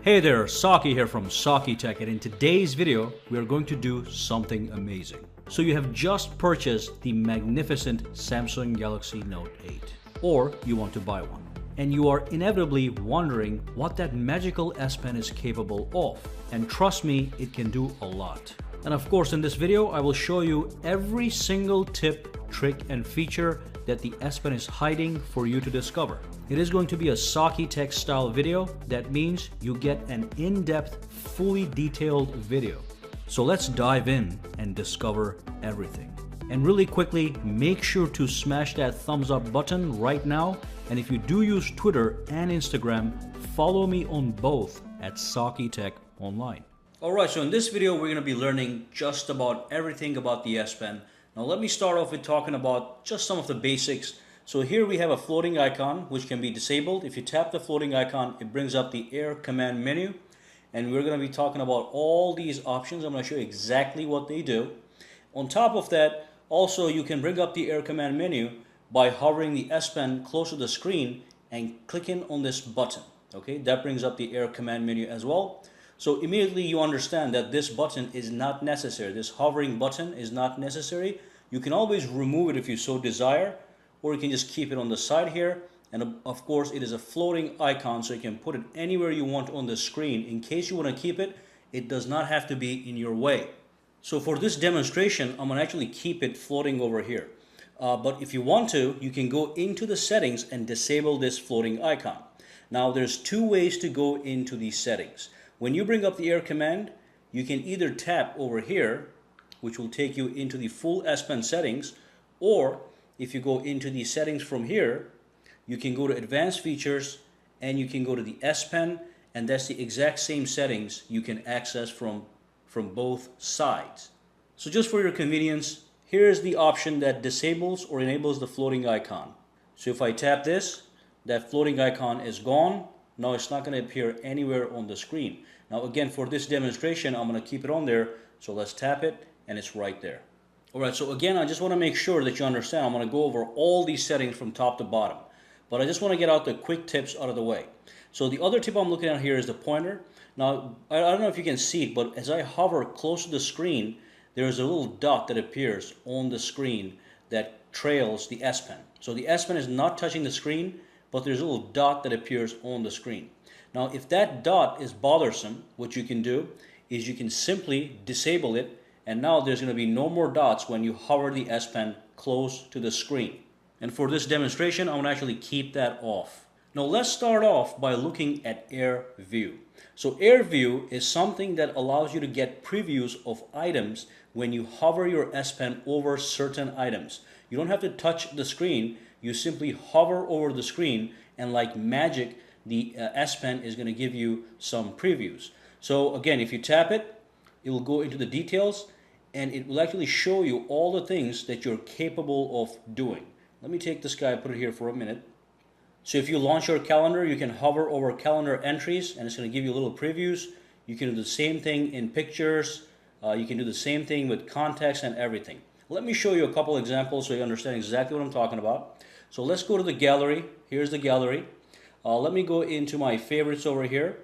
Hey there, Saki here from Saki Tech, and in today's video, we are going to do something amazing. So you have just purchased the magnificent Samsung Galaxy Note 8, or you want to buy one. And you are inevitably wondering what that magical S Pen is capable of. And trust me, it can do a lot. And of course, in this video, I will show you every single tip, trick, and feature that the S Pen is hiding for you to discover. It is going to be a Saki Tech style video. That means you get an in-depth, fully detailed video. So let's dive in and discover everything. And really quickly, make sure to smash that thumbs up button right now. And if you do use Twitter and Instagram, follow me on both at Saki Tech Online. Alright, so in this video, we're going to be learning just about everything about the S Pen. Now let me start off with talking about just some of the basics. So here we have a floating icon which can be disabled. If you tap the floating icon, it brings up the Air Command menu. And we're going to be talking about all these options. I'm going to show you exactly what they do. On top of that, also you can bring up the Air Command menu by hovering the S Pen close to the screen and clicking on this button. Okay, that brings up the Air Command menu as well. So immediately you understand that this button is not necessary. This hovering button is not necessary. You can always remove it if you so desire, or you can just keep it on the side here. And of course, it is a floating icon, so you can put it anywhere you want on the screen. In case you want to keep it, it does not have to be in your way. So for this demonstration, I'm going to actually keep it floating over here. But if you want to, you can go into the settings and disable this floating icon. Now there's two ways to go into these settings. When you bring up the Air Command, you can either tap over here, which will take you into the full S Pen settings, or if you go into the settings from here, you can go to Advanced Features and you can go to the S Pen, and that's the exact same settings you can access from both sides. So just for your convenience, here's the option that disables or enables the floating icon. So if I tap this, that floating icon is gone. Now it's not going to appear anywhere on the screen. Now again, for this demonstration, I'm going to keep it on there. So let's tap it and it's right there. Alright, so again, I just want to make sure that you understand. I'm going to go over all these settings from top to bottom. But I just want to get out the quick tips out of the way. So the other tip I'm looking at here is the pointer. Now, I don't know if you can see it, but as I hover close to the screen, there is a little dot that appears on the screen that trails the S Pen. So the S Pen is not touching the screen, but there's a little dot that appears on the screen. Now, if that dot is bothersome, what you can do is you can simply disable it, and now there's going to be no more dots when you hover the S Pen close to the screen. And for this demonstration, I'm going to actually keep that off. Now, let's start off by looking at Air View. So Air View is something that allows you to get previews of items when you hover your S Pen over certain items. You don't have to touch the screen. You simply hover over the screen, and like magic, the S Pen is going to give you some previews. So again, if you tap it, it will go into the details, and it will actually show you all the things that you're capable of doing. Let me take this guy and put it here for a minute. So if you launch your calendar, you can hover over calendar entries, and it's going to give you little previews. You can do the same thing in pictures. You can do the same thing with contacts and everything. Let me show you a couple examples so you understand exactly what I'm talking about. So let's go to the gallery. Here's the gallery. Let me go into my favorites over here.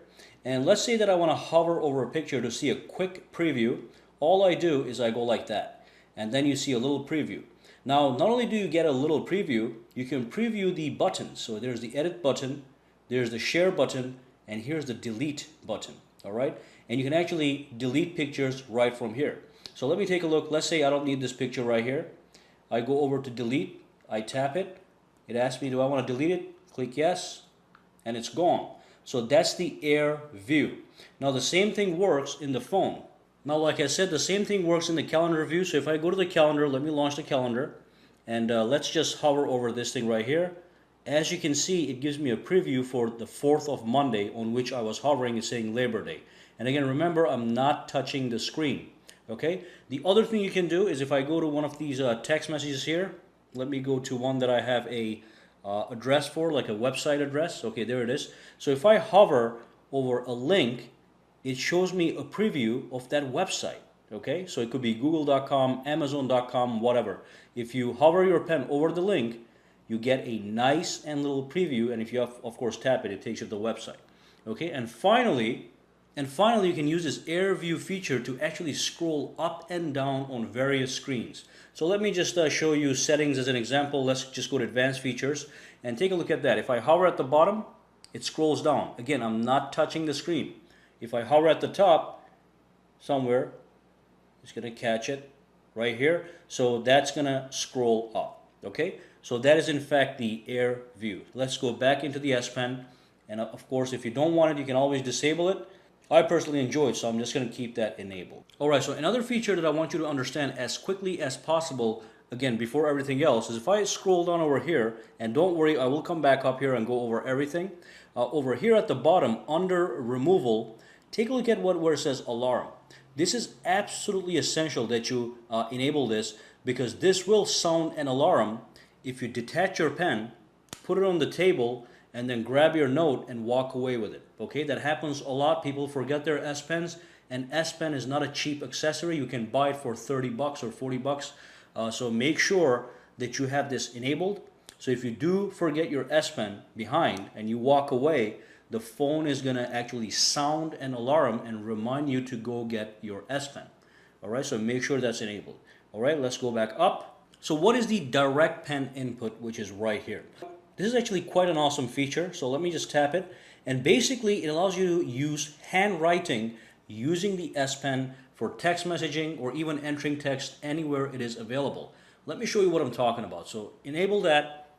And let's say that I want to hover over a picture to see a quick preview. All I do is I go like that. And then you see a little preview. Now, not only do you get a little preview, you can preview the buttons. So there's the edit button, there's the share button, and here's the delete button. All right? And you can actually delete pictures right from here. So let me take a look. Let's say I don't need this picture right here. I go over to delete. I tap it. It asks me, do I want to delete it? Click yes, and it's gone. So that's the Air View. Now the same thing works in the phone. Now like I said, the same thing works in the calendar view. So if I go to the calendar, let me launch the calendar, and let's just hover over this thing right here. As you can see, it gives me a preview for the 4th of Monday on which I was hovering. It's saying Labor Day. And again, remember, I'm not touching the screen. Okay. The other thing you can do is if I go to one of these text messages here, let me go to one that I have a address for, like a website address. Okay, there it is. So if I hover over a link, it shows me a preview of that website. Okay, so it could be google.com, amazon.com, whatever. If you hover your pen over the link, you get a nice and little preview, and if you have, of course, tap it, it takes you to the website. Okay, and finally, you can use this Air View feature to actually scroll up and down on various screens. So let me just show you settings as an example. Let's just go to advanced features and take a look at that. If I hover at the bottom, it scrolls down. Again, I'm not touching the screen. If I hover at the top somewhere, it's going to catch it right here. So that's going to scroll up. Okay, so that is in fact the Air View. Let's go back into the S Pen. And of course, if you don't want it, you can always disable it. I personally enjoy it, so I'm just going to keep that enabled. Alright, so another feature that I want you to understand as quickly as possible, again, before everything else, is if I scroll down over here, and don't worry, I will come back up here and go over everything. Over here at the bottom, under removal, take a look at where it says alarm. This is absolutely essential that you enable this, because this will sound an alarm if you detach your pen, put it on the table, and then grab your note and walk away with it. Okay, that happens a lot. People forget their S Pens, and S Pen is not a cheap accessory. You can buy it for 30 bucks or 40 bucks. So make sure that you have this enabled. So if you do forget your S Pen behind and you walk away, the phone is gonna actually sound an alarm and remind you to go get your S Pen. All right, so make sure that's enabled. All right, let's go back up. So what is the direct pen input, which is right here? This is actually quite an awesome feature. So let me just tap it. And basically it allows you to use handwriting using the S Pen for text messaging or even entering text anywhere it is available. Let me show you what I'm talking about. So enable that.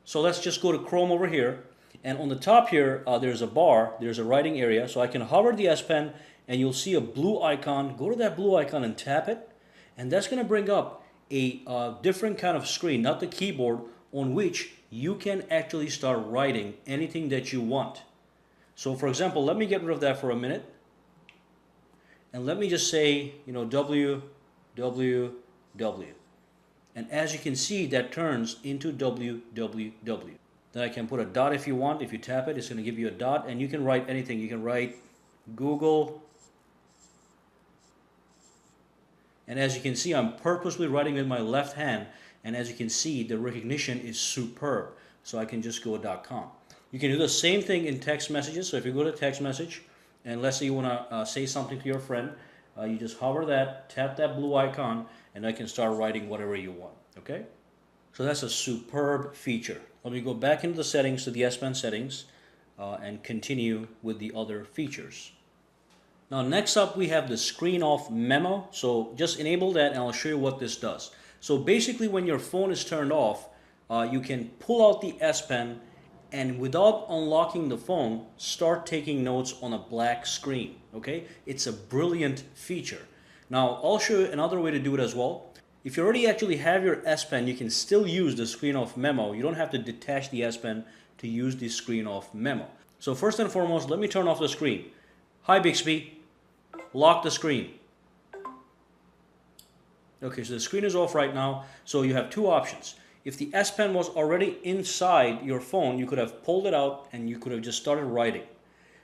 So let's just go to Chrome over here. And on the top here, there's a bar, there's a writing area. So I can hover the S Pen and you'll see a blue icon. Go to that blue icon and tap it. And that's going to bring up a different kind of screen, not the keyboard, on which you can actually start writing anything that you want. So for example, let me get rid of that for a minute. And let me just say, W, W, W. And as you can see, that turns into W, W, W. Then I can put a dot if you want. If you tap it, it's going to give you a dot. And you can write anything. You can write Google. And as you can see, I'm purposely writing with my left hand. And as you can see, the recognition is superb. So I can just go .com. You can do the same thing in text messages. So if you go to text message, and let's say you want to say something to your friend, you just hover that, tap that blue icon, and I can start writing whatever you want. Okay? So that's a superb feature. Let me go back into the settings, to the S Pen settings, and continue with the other features. Now next up we have the screen off memo. So just enable that and I'll show you what this does. So basically when your phone is turned off, you can pull out the S Pen and without unlocking the phone, start taking notes on a black screen. Okay? It's a brilliant feature. Now I'll show you another way to do it as well. If you already actually have your S Pen, you can still use the screen off memo. You don't have to detach the S Pen to use the screen off memo. So first and foremost, let me turn off the screen. Hi Bixby, lock the screen. Okay, so the screen is off right now. So you have two options. If the S Pen was already inside your phone, you could have pulled it out and you could have just started writing.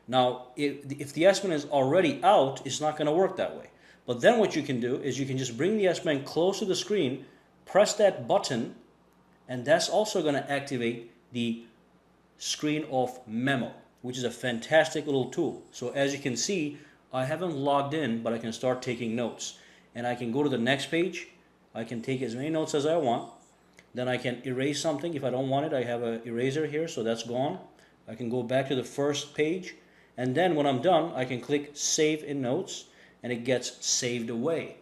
Now, if the S Pen is already out, it's not going to work that way. But then what you can do is you can just bring the S Pen close to the screen, press that button, and that's also going to activate the screen off memo, which is a fantastic little tool. So as you can see, I haven't logged in, but I can start taking notes. And I can go to the next page. I can take as many notes as I want. Then I can erase something. If I don't want it, I have an eraser here, so that's gone. I can go back to the first page. And then when I'm done, I can click Save in Notes, and it gets saved away.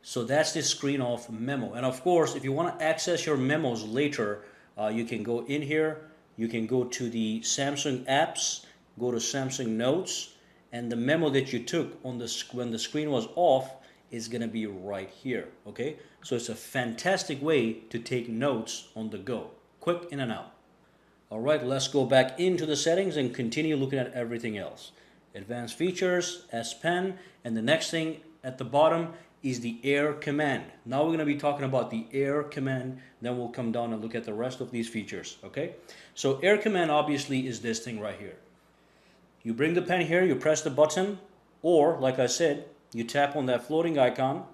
So that's the screen off memo. And of course, if you want to access your memos later, you can go in here. You can go to the Samsung apps, go to Samsung Notes, and the memo that you took on when the screen was off is going to be right here. Okay, so it's a fantastic way to take notes on the go, quick in and out. All right, let's go back into the settings and continue looking at everything else. Advanced features, S Pen, and the next thing at the bottom is the Air command. Now we're going to be talking about the Air command, then we'll come down and look at the rest of these features. Okay, so Air command obviously is this thing right here. You bring the pen here, you press the button, or like I said, you tap on that floating icon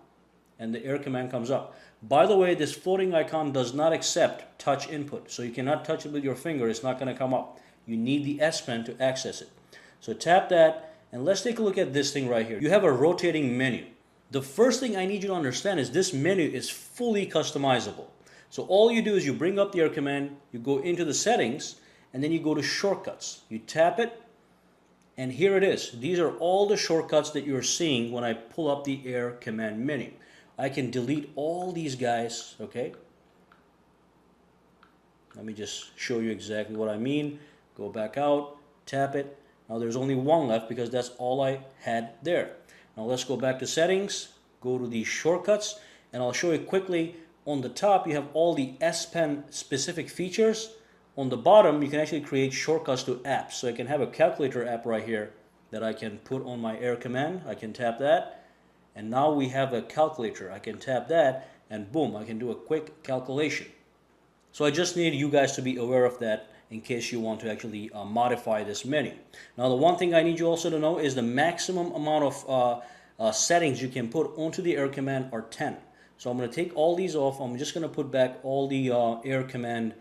and the Air command comes up. By the way, this floating icon does not accept touch input, so you cannot touch it with your finger. It's not going to come up. you need the S Pen to access it. So tap that, and let's take a look at this thing right here. You have a rotating menu. The first thing I need you to understand is this menu is fully customizable. So all you do is you bring up the Air command, you go into the settings, and then you go to shortcuts. You tap it, and here it is. These are all the shortcuts that you're seeing when I pull up the Air command menu. I can delete all these guys, okay? Let me just show you exactly what I mean. Go back out, tap it. Now there's only one left because that's all I had there. Now let's go back to settings, go to the shortcuts, and I'll show you quickly. On the top you have all the S Pen specific features. On the bottom you can actually create shortcuts to apps. So I can have a calculator app right here that I can put on my Air command. I can tap that, and now we have a calculator. I can tap that, and boom, I can do a quick calculation. So I just need you guys to be aware of that in case you want to actually modify this menu. Now the one thing I need you also to know is the maximum amount of settings you can put onto the Air command are 10. So I'm going to take all these off. I'm just going to put back all the Air command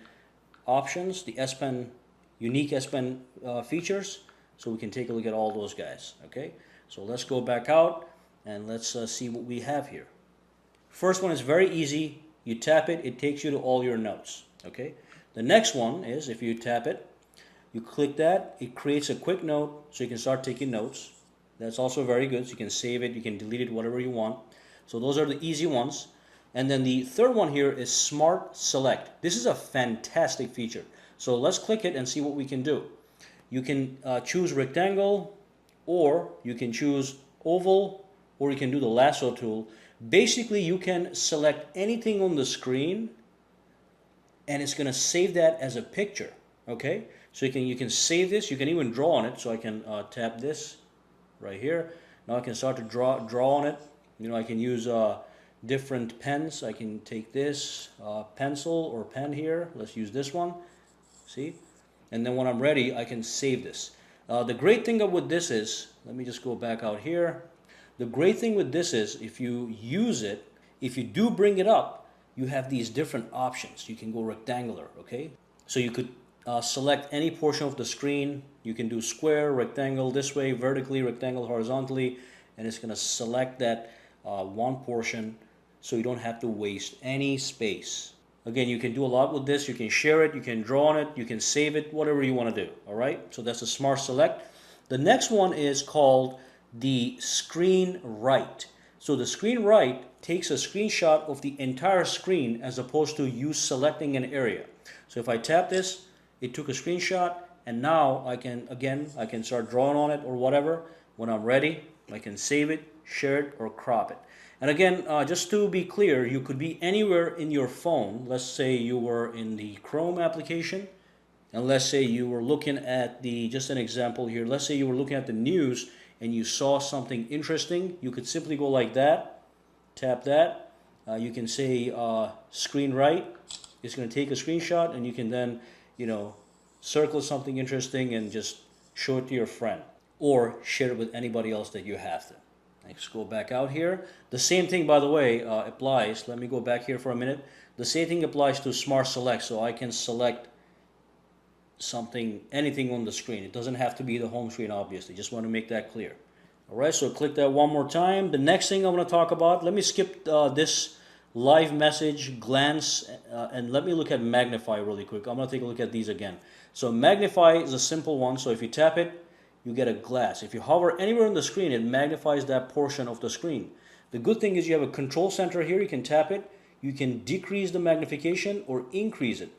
options, the S Pen, unique S Pen features, so we can take a look at all those guys. Okay, so let's go back out and let's see what we have here. First one is very easy. You tap it, it takes you to all your notes. Okay. The next one is, if you tap it, you click that, it creates a quick note so you can start taking notes. That's also very good. So you can save it, you can delete it, whatever you want. So those are the easy ones. And then the third one here is Smart Select. This is a fantastic feature. So let's click it and see what we can do. You can choose rectangle, or you can choose oval, or you can do the lasso tool. Basically, you can select anything on the screen, and it's going to save that as a picture. Okay, so you can save this. You can even draw on it. So I can tap this right here. Now I can start to draw on it. You know, I can use different pens. I can take this pencil or pen here. Let's use this one. See, and then when I'm ready, I can save this. The great thing with this is, let me just go back out here. The great thing with this is, if you use it, if you do bring it up, you have these different options. You can go rectangular, okay? So you could select any portion of the screen. You can do square, rectangle this way, vertically, rectangle horizontally, and it's going to select that one portion so you don't have to waste any space. Again, you can do a lot with this. You can share it, you can draw on it, you can save it, whatever you want to do, all right? So that's a Smart Select. The next one is called the Screen Write. So the Screen Write takes a screenshot of the entire screen as opposed to you selecting an area. So if I tap this, it took a screenshot, and now I can start drawing on it or whatever. When I'm ready, I can save it, share it, or crop it. And again, just to be clear, you could be anywhere in your phone. Let's say you were in the Chrome application, and let's say you were looking at just an example here, let's say you were looking at the news and you saw something interesting. You could simply go like that, tap that. You can say Screen Write. It's going to take a screenshot, and you can then, you know, circle something interesting and just show it to your friend, or share it with anybody else that you have to. Let's go back out here. The same thing, by the way, applies. Let me go back here for a minute. The same thing applies to Smart Select, so I can select something, anything on the screen. It doesn't have to be the home screen, obviously. Just want to make that clear. All right, so click that one more time. The next thing I'm going to talk about, let me skip this live message, glance, and let me look at magnify really quick. I'm going to take a look at these again. So magnify is a simple one. So if you tap it, you get a glass. If you hover anywhere on the screen, it magnifies that portion of the screen. The good thing is you have a control center here. You can tap it. You can decrease the magnification or increase it.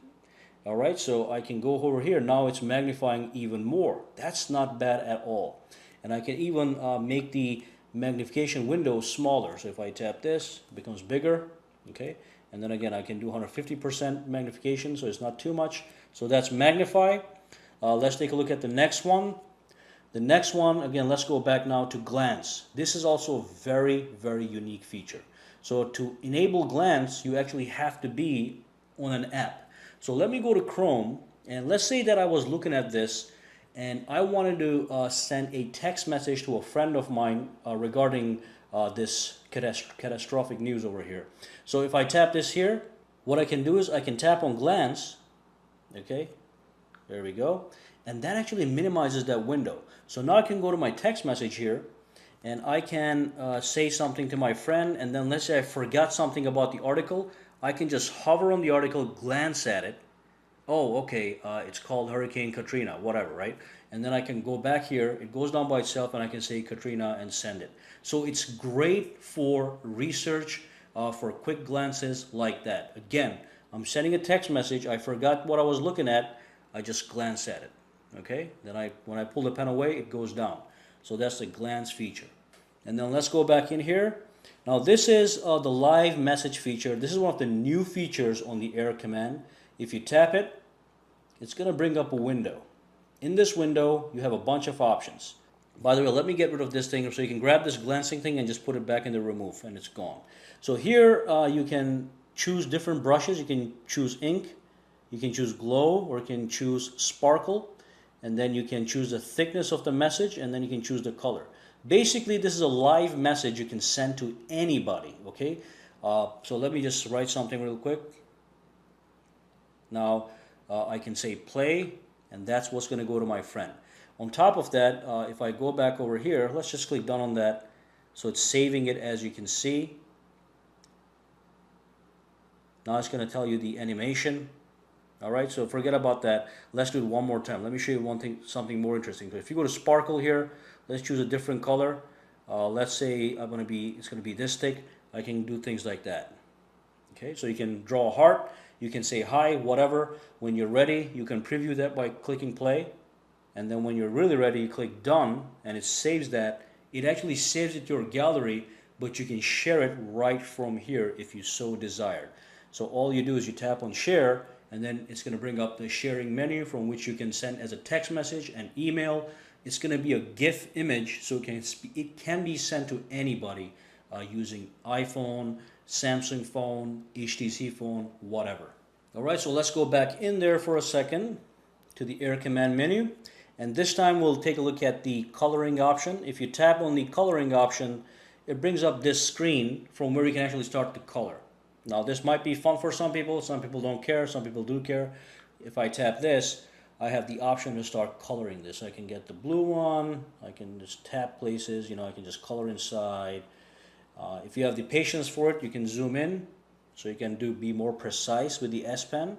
All right, so I can go over here. Now it's magnifying even more. That's not bad at all. And I can even make the magnification window smaller. So if I tap this, it becomes bigger. Okay, and then again, I can do 150% magnification, so it's not too much. So that's magnify. Let's take a look at the next one. The next one, again, let's go back now to glance. This is also a very, very unique feature. So to enable glance, you actually have to be on an app. So let me go to Chrome, and let's say that I was looking at this and I wanted to send a text message to a friend of mine regarding this catastrophic news over here. So if I tap this here, what I can do is I can tap on glance. Okay, there we go. and that actually minimizes that window. So now I can go to my text message here, and I can say something to my friend, and then let's say I forgot something about the article. I can just hover on the article, glance at it. Oh, okay, it's called Hurricane Katrina, whatever, right? And then I can go back here, it goes down by itself, and I can say Katrina and send it. So it's great for research, for quick glances like that. Again, I'm sending a text message, I forgot what I was looking at, I just glance at it, okay? Then when I pull the pen away, it goes down. So that's the glance feature. And then let's go back in here. Now this is the live message feature. This is one of the new features on the Air command. If you tap it, it's going to bring up a window. In this window, you have a bunch of options. By the way, let me get rid of this thing so you can grab this glancing thing and just put it back in the remove, and it's gone. So here you can choose different brushes. You can choose ink, you can choose glow, or you can choose sparkle, and then you can choose the thickness of the message, and then you can choose the color. Basically, this is a live message you can send to anybody, okay? So let me just write something real quick. Now, I can say play, and that's what's going to go to my friend. On top of that, if I go back over here, let's just click done on that. So it's saving it, as you can see. Now it's going to tell you the animation. All right, so forget about that. Let's do it one more time. Let me show you one thing, something more interesting. So if you go to sparkle here, let's choose a different color. Let's say it's going to be this thick. I can do things like that. Okay, so you can draw a heart. You can say hi, whatever. When you're ready, you can preview that by clicking play. And then when you're really ready, you click done, and it saves that. It actually saves it to your gallery, but you can share it right from here if you so desire. So all you do is you tap on share, and then it's going to bring up the sharing menu from which you can send as a text message and email. It's going to be a GIF image, so it can be sent to anybody using iPhone, Samsung phone, HTC phone, whatever. All right, so let's go back in there for a second to the Air command menu. And this time we'll take a look at the coloring option. If you tap on the coloring option, it brings up this screen from where you can actually start to color. Now this might be fun for some people don't care, some people do care. If I tap this, I have the option to start coloring this. I can get the blue one, I can just tap places, I can just color inside. If you have the patience for it, you can zoom in, so you can be more precise with the S Pen.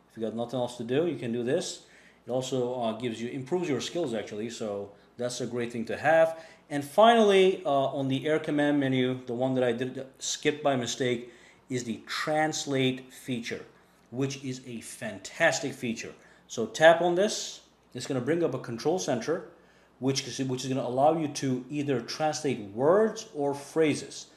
If you got nothing else to do, you can do this. It also improves your skills actually, so that's a great thing to have. And finally, on the Air command menu, the one that I did skip by mistake is the translate feature, which is a fantastic feature. So tap on this, it's going to bring up a control center, which is going to allow you to either translate words or phrases.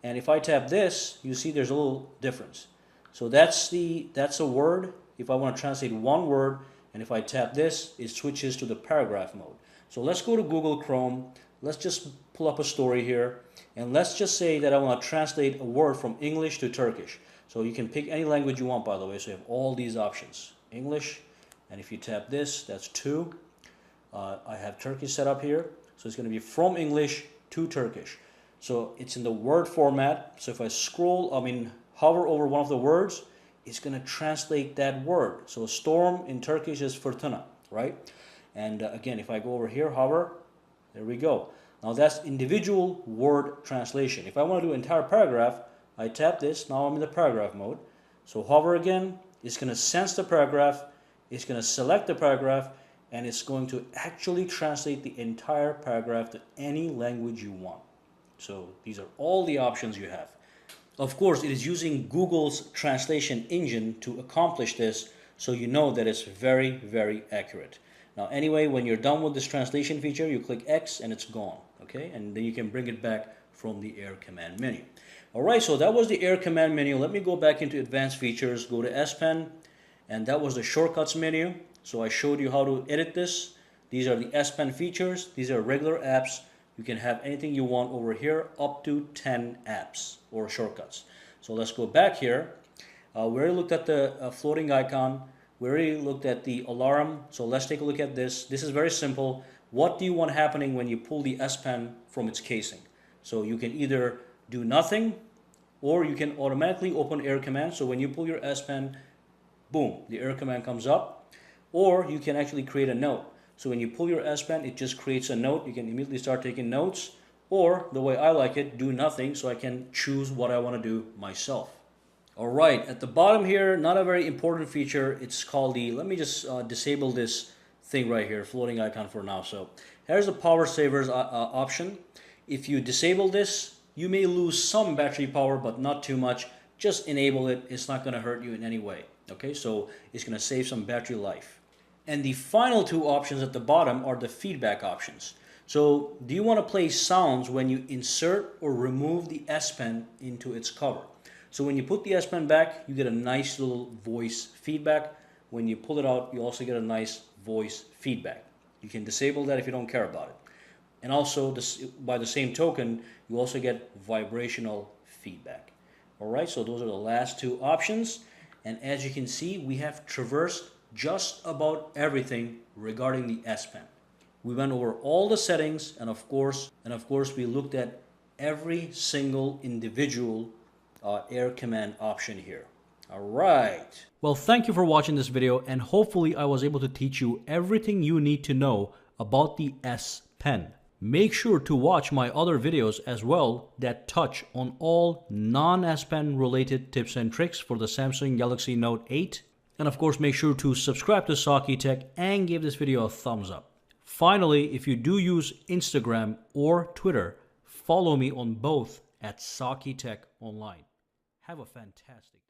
And if I tap this, you see there's a little difference. So that's a word. If I want to translate one word, and if I tap this, it switches to the paragraph mode. So let's go to Google Chrome. Let's just pull up a story here, and let's just say that I want to translate a word from English to Turkish. So you can pick any language you want, by the way. So you have all these options. English, and if you tap this, that's to. I have Turkish set up here, so it's going to be from English to Turkish. So it's in the word format. So if I hover over one of the words, it's going to translate that word. So storm in Turkish is fırtına, right? And again, if I go over here, hover, there we go. Now that's individual word translation. If I want to do entire paragraph, I tap this, now I'm in the paragraph mode. So hover again, it's going to sense the paragraph, it's going to select the paragraph, and it's going to actually translate the entire paragraph to any language you want. So these are all the options you have. Of course, it is using Google's translation engine to accomplish this, so you know that it's very, very accurate. Now anyway, when you're done with this translation feature, you click X and it's gone, okay? And then you can bring it back from the Air command menu. Alright, so that was the Air command menu. Let me go back into advanced features, go to S Pen, and that was the shortcuts menu. So I showed you how to edit this. These are the S Pen features. These are regular apps. You can have anything you want over here, up to 10 apps or shortcuts. So let's go back here. We already looked at the floating icon. We already looked at the alarm. So let's take a look at this. This is very simple. What do you want happening when you pull the S Pen from its casing? So you can either do nothing, or you can automatically open Air command. So when you pull your S Pen, boom, the Air command comes up. Or you can actually create a note. So when you pull your S Pen, it just creates a note. You can immediately start taking notes, or the way I like it, do nothing so I can choose what I want to do myself. All right, at the bottom here, not a very important feature. It's called the, let me just disable this thing right here, floating icon for now. So here's the power savers option. If you disable this, you may lose some battery power, but not too much. Just enable it. It's not going to hurt you in any way. Okay, so it's going to save some battery life. And the final two options at the bottom are the feedback options. So do you want to play sounds when you insert or remove the S Pen into its cover? So when you put the S Pen back, you get a nice little voice feedback. When you pull it out, you also get a nice voice feedback. You can disable that if you don't care about it. And also, by the same token, you also get vibrational feedback. All right, so those are the last two options. And as you can see, we have traversed just about everything regarding the S Pen. We went over all the settings, and of course, we looked at every single individual air command option here. All right. Well, thank you for watching this video, and hopefully I was able to teach you everything you need to know about the S Pen. Make sure to watch my other videos as well that touch on all non-S Pen related tips and tricks for the Samsung Galaxy Note 8. And of course, make sure to subscribe to Saki Tech and give this video a thumbs up. Finally, if you do use Instagram or Twitter, follow me on both at Saki Tech Online. Have a fantastic